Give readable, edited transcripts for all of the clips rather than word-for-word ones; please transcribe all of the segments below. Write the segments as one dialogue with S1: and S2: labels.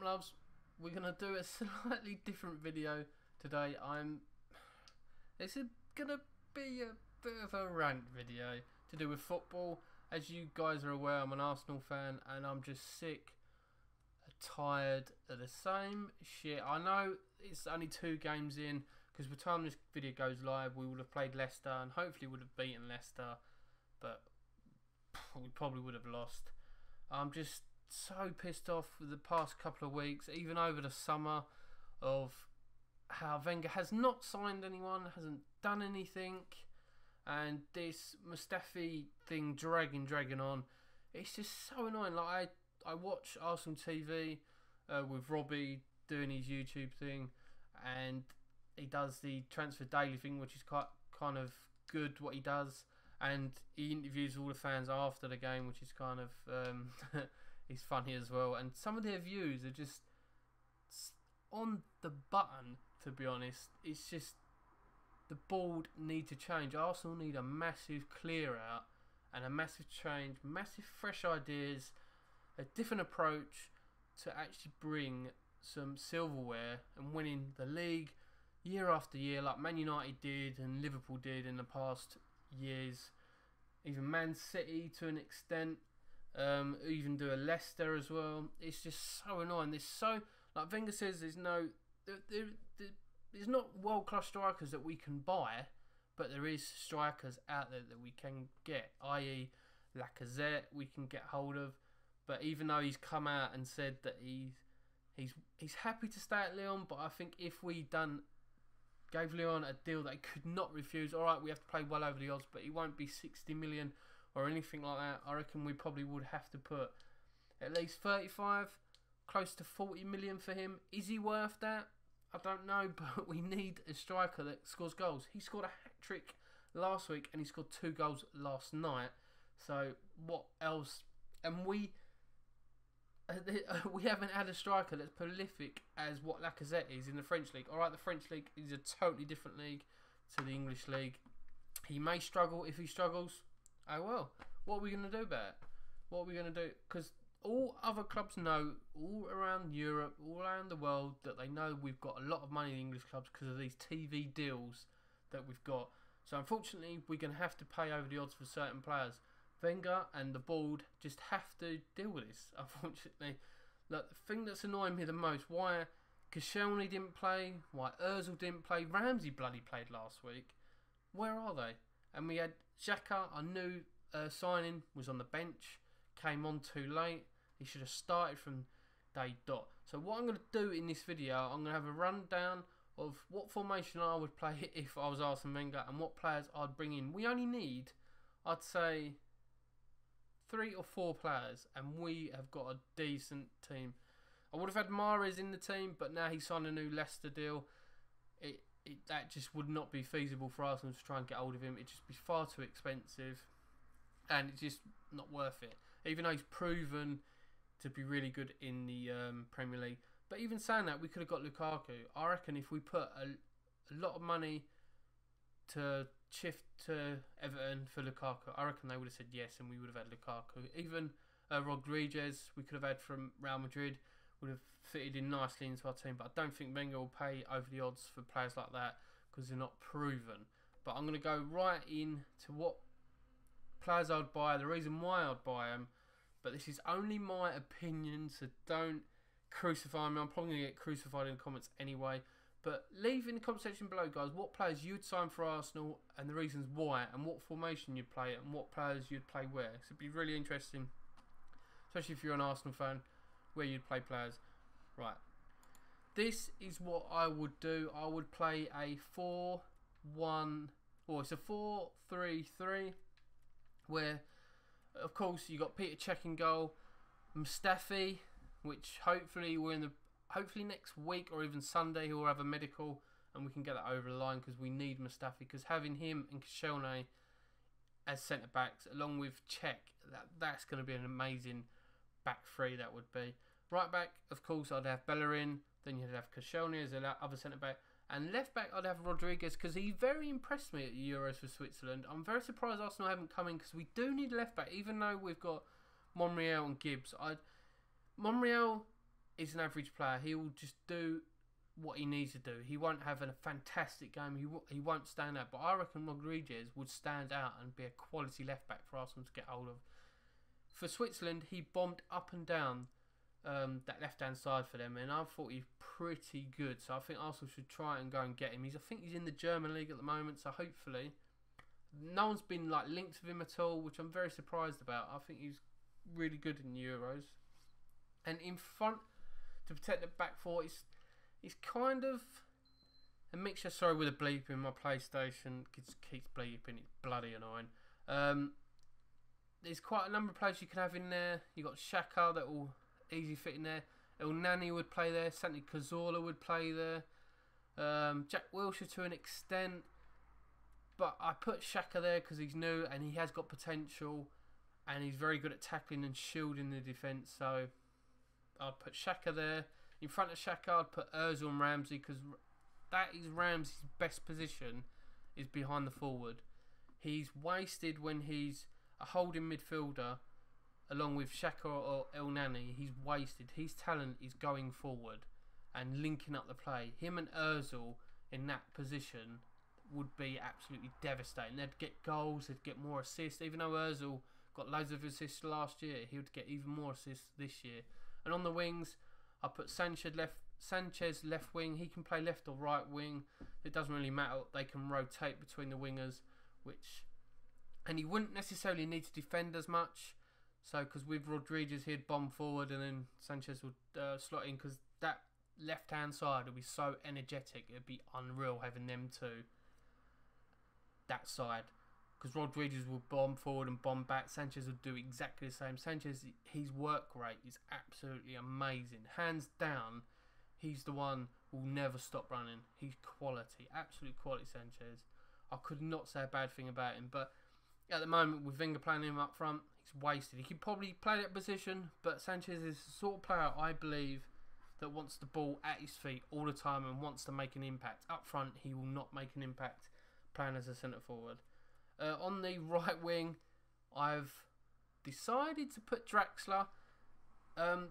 S1: loves, we're gonna do a slightly different video today. This is gonna be a bit of a rant video to do with football. As you guys are aware, I'm an Arsenal fan and I'm just sick, tired of the same shit. I know it's only 2 games in, because by the time this video goes live we would have played Leicester and hopefully would have beaten Leicester, but we probably would have lost. I'm just so pissed off with the past couple of weeks, even over the summer, of how Wenger has not signed anyone, hasn't done anything, and this Mustafi thing dragging on. It's just so annoying. Like I watch Arsenal TV with Robbie doing his YouTube thing, and he does the transfer daily thing, which is kind of good what he does, and he interviews all the fans after the game, which is kind of is funny as well. And some of their views are just on the button, to be honest. It's just the board need to change. Arsenal need a massive clear out and a massive change, massive fresh ideas, a different approach to actually bring some silverware and winning the league year after year, like Man United did and Liverpool did in the past years. Even Man City to an extent, even do a Leicester as well. It's just so annoying. There's so, like Wenger says, there's not world-class strikers that we can buy, but there is strikers out there that we can get, i.e. Lacazette we can get hold of. But even though he's come out and said that he's happy to stay at Lyon, but I think if we gave Lyon a deal they could not refuse, alright, we have to play well over the odds, but it won't be 60 million or anything like that. I reckon we probably would have to put at least 35, close to 40 million for him. Is he worth that? I don't know, but we need a striker that scores goals. He scored a hat-trick last week and he scored 2 goals last night. So what else? And we haven't had a striker that's prolific as what Lacazette is in the French league. Alright, the French league is a totally different league to the English league. He may struggle. If he struggles, oh well. What are we going to do about it? What are we going to do? Because all other clubs know, all around Europe, all around the world, that they know we've got a lot of money in English clubs because of these TV deals that we've got. So unfortunately, we're going to have to pay over the odds for certain players. Wenger and the board just have to deal with this, unfortunately. Look, the thing that's annoying me the most, why Koscielny didn't play, why Ozil didn't play, Ramsey bloody played last week. Where are they? And we had Xhaka, our new signing, was on the bench, came on too late. He should have started from day dot. So what I'm going to do in this video, I'm going to have a rundown of what formation I would play if I was Arsene Wenger and what players I'd bring in. We only need, I'd say, 3 or 4 players, and we have got a decent team. I would have had Mahrez in the team, but now he's signed a new Leicester deal. That just would not be feasible for Arsenal to try and get hold of him. It'd just be far too expensive, and it's just not worth it. Even though he's proven to be really good in the Premier League. But even saying that, we could have got Lukaku. I reckon if we put a lot of money to shift to Everton for Lukaku, I reckon they would have said yes, and we would have had Lukaku. Even Rodriguez we could have had from Real Madrid would have fitted in nicely into our team, but I don't think Wenger will pay over the odds for players like that because they're not proven. But I'm going to go right into what players I'd buy, the reason why I'd buy them, but this is only my opinion, so don't crucify me. I'm probably going to get crucified in the comments anyway. But leave in the comment section below, guys, what players you'd sign for Arsenal and the reasons why, and what formation you'd play and what players you'd play where. So it'd be really interesting, especially if you're an Arsenal fan, where you'd play players. Right, this is what I would do. I would play a 4-1, or it's a 4-3-3, where, of course, you got Peter Cech in goal, Mustafi, which hopefully hopefully next week or even Sunday he'll have a medical and we can get that over the line, because we need Mustafi, because having him and Koscielny as centre backs along with Cech, that's going to be an amazing back three. That would be. Right back, of course, I'd have Bellerin, then you'd have Koscielny as the other centre back, and left back I'd have Rodriguez, because he very impressed me at the Euros for Switzerland. I'm very surprised Arsenal haven't come in, because we do need left back, even though we've got Monreal and Gibbs. Monreal is an average player. He will just do what he needs to do. He won't have a fantastic game. He won't stand out. But I reckon Rodriguez would stand out and be a quality left back for Arsenal to get hold of. For Switzerland, he bombed up and down that left hand side for them, and I thought he's pretty good. So I think Arsenal should try and go and get him. I think he's in the German league at the moment. So hopefully, no one's been like linked with him at all, which I'm very surprised about. I think he's really good in Euros. And in front, to protect the back four, it's kind of a mixture. Sorry, with a bleep in my PlayStation, it keeps bleeping. It's bloody annoying. There's quite a number of players you can have in there. You got Xhaka that will easy fit in there. El Nani would play there. Santi Cazorla would play there. Jack Wilshere to an extent, but I put Xhaka there because he's new and he has got potential, and he's very good at tackling and shielding the defence. So I'd put Xhaka there. In front of Xhaka, I'd put Ozil and Ramsey, because that is Ramsey's best position, is behind the forward. He's wasted when he's a holding midfielder, along with Xhaka or El Nani. He's wasted. His talent is going forward and linking up the play. Him and Ozil in that position would be absolutely devastating. They'd get goals, they'd get more assists. Even though Ozil got loads of assists last year, he would get even more assists this year. And on the wings, I put Sanchez left wing. He can play left or right wing. It doesn't really matter. They can rotate between the wingers, and he wouldn't necessarily need to defend as much. So, because with Rodriguez, he'd bomb forward, and then Sanchez would slot in, because that left-hand side would be so energetic. It'd be unreal having them two that side. Because Rodriguez would bomb forward and bomb back. Sanchez would do exactly the same. Sanchez, his work rate is absolutely amazing. Hands down, he's the one who will never stop running. He's quality, absolute quality, Sanchez. I could not say a bad thing about him. But at the moment, with Wenger playing him up front, he's wasted. He could probably play that position, but Sanchez is the sort of player, I believe, that wants the ball at his feet all the time and wants to make an impact. Up front, he will not make an impact playing as a centre forward. On the right wing, I've decided to put Draxler.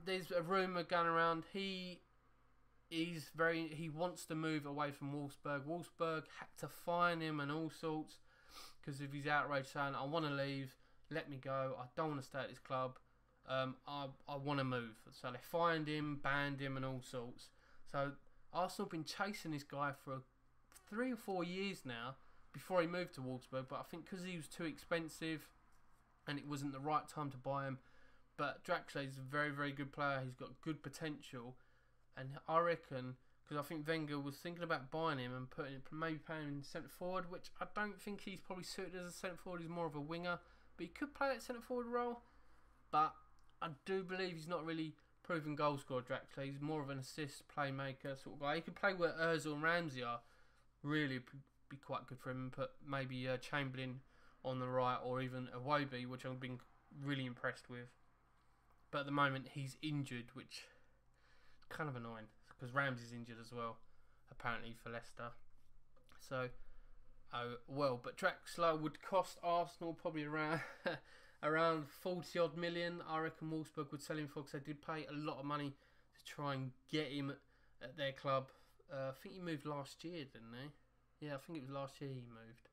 S1: There's a rumour going around. He wants to move away from Wolfsburg. Wolfsburg had to fine him and all sorts because of his outrage saying, I want to leave, let me go, I don't want to stay at this club, I want to move. So they fined him, banned him and all sorts. So Arsenal have been chasing this guy for 3 or 4 years now, before he moved to Wolfsburg, but I think because he was too expensive and it wasn't the right time to buy him. But Draxler is a very, very good player. He's got good potential, and I reckon, because I think Wenger was thinking about buying him and maybe playing him in centre forward, which I don't think he's probably suited as a centre forward. He's more of a winger, but he could play that centre forward role. But I do believe he's not really proven goal scorer, Draxler. He's more of an assist playmaker sort of guy. He could play where Ozil and Ramsey are. Really be quite good for him, and put maybe Chamberlain on the right, or even Iwobi, which I've been really impressed with. But at the moment he's injured, which is kind of annoying because Ramsey's injured as well, apparently, for Leicester. So, but Draxler would cost Arsenal probably around around 40 odd million. I reckon Wolfsburg would sell him for, because they did pay a lot of money to try and get him at their club. I think he moved last year, didn't he? Yeah, I think it was last year he moved.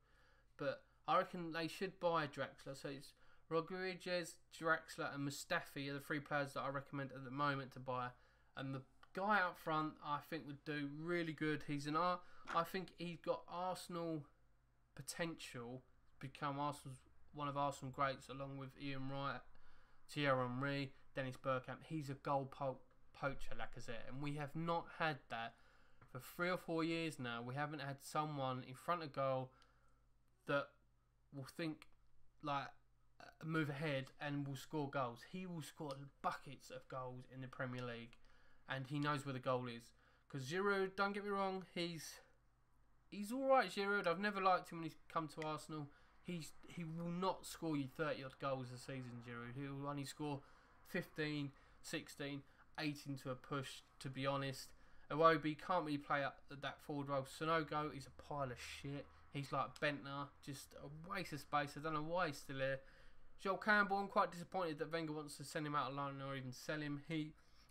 S1: But I reckon they should buy Draxler. So it's Rodriguez, Draxler and Mustafi are the 3 players that I recommend at the moment to buy. And the guy up front, I think, would do really good. I think he's got Arsenal potential to become one of Arsenal greats, along with Ian Wright, Thierry Henry, Dennis Bergkamp. He's a goal poacher, Lacazette, and we have not had that for 3 or 4 years now. We haven't had someone in front of goal that will think like move ahead and will score goals. He will score buckets of goals in the Premier League, and he knows where the goal is. Because Giroud, don't get me wrong, he's alright, Giroud. I've never liked him when he's come to Arsenal. He will not score you 30 odd goals a season, Giroud. He will only score 15, 16, 18 to a push, to be honest. Iwobi can't really play up that forward role. Sonogo is a pile of shit. He's like Bentner, just a waste of space. I don't know why he's still there. Joel Campbell, I'm quite disappointed that Wenger wants to send him out alone or even sell him.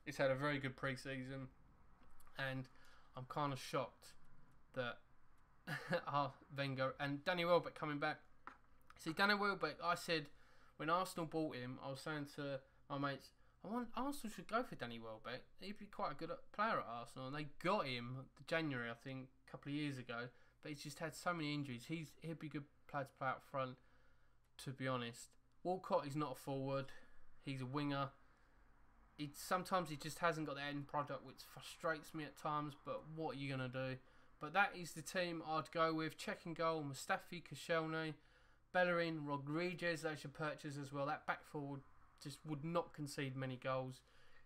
S1: It's had a very good pre-season, and I'm kind of shocked that Wenger and Danny Welbeck coming back. See, Danny Welbeck, I said when Arsenal bought him, I was saying to my mates, Arsenal should go for Danny Welbeck. He'd be quite a good player at Arsenal, and they got him January, I think, a couple of years ago. But he's just had so many injuries. He'd be a good player to play up front, to be honest. Walcott is not a forward. He's a winger. Sometimes he just hasn't got the end product, which frustrates me at times. But what are you going to do? But that is the team I'd go with. Checking goal, Mustafi, Koscielny, Bellerin, Rodriguez. They should purchase as well. That back forward just would not concede many goals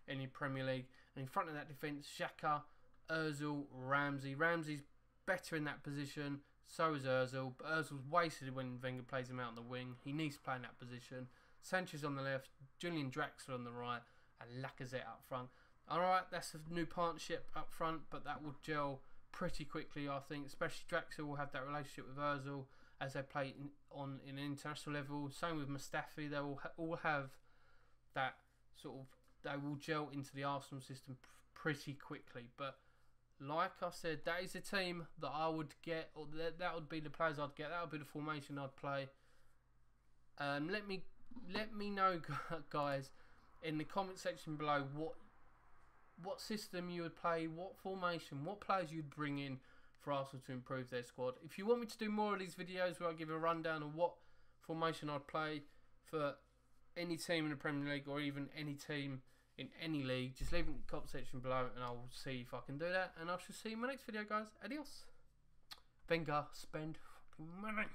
S1: in the Premier League. And in front of that defence, Xhaka, Ozil, Ramsey. Ramsey's better in that position. So is Ozil. But Ozil's wasted when Wenger plays him out on the wing. He needs to play in that position. Sanchez on the left, Julian Draxler on the right, and Lacazette up front. Alright, that's a new partnership up front, but that will gel pretty quickly, I think. Especially Draxler will have that relationship with Ozil as they play on an international level. Same with Mustafi. They will all have that sort of, they will gel into the Arsenal system pretty quickly. But like I said, that is a team that I would get, or that would be the players I'd get. That would be the formation I'd play. Let me know, guys, in the comment section below what system you would play, what formation, what players you'd bring in for Arsenal to improve their squad. If you want me to do more of these videos where I give a rundown of what formation I'd play for any team in the Premier League or even any team in any league, just leave it in the comment section below and I'll see if I can do that. And I shall see you in my next video, guys. Adios. Wenger, spend fucking money.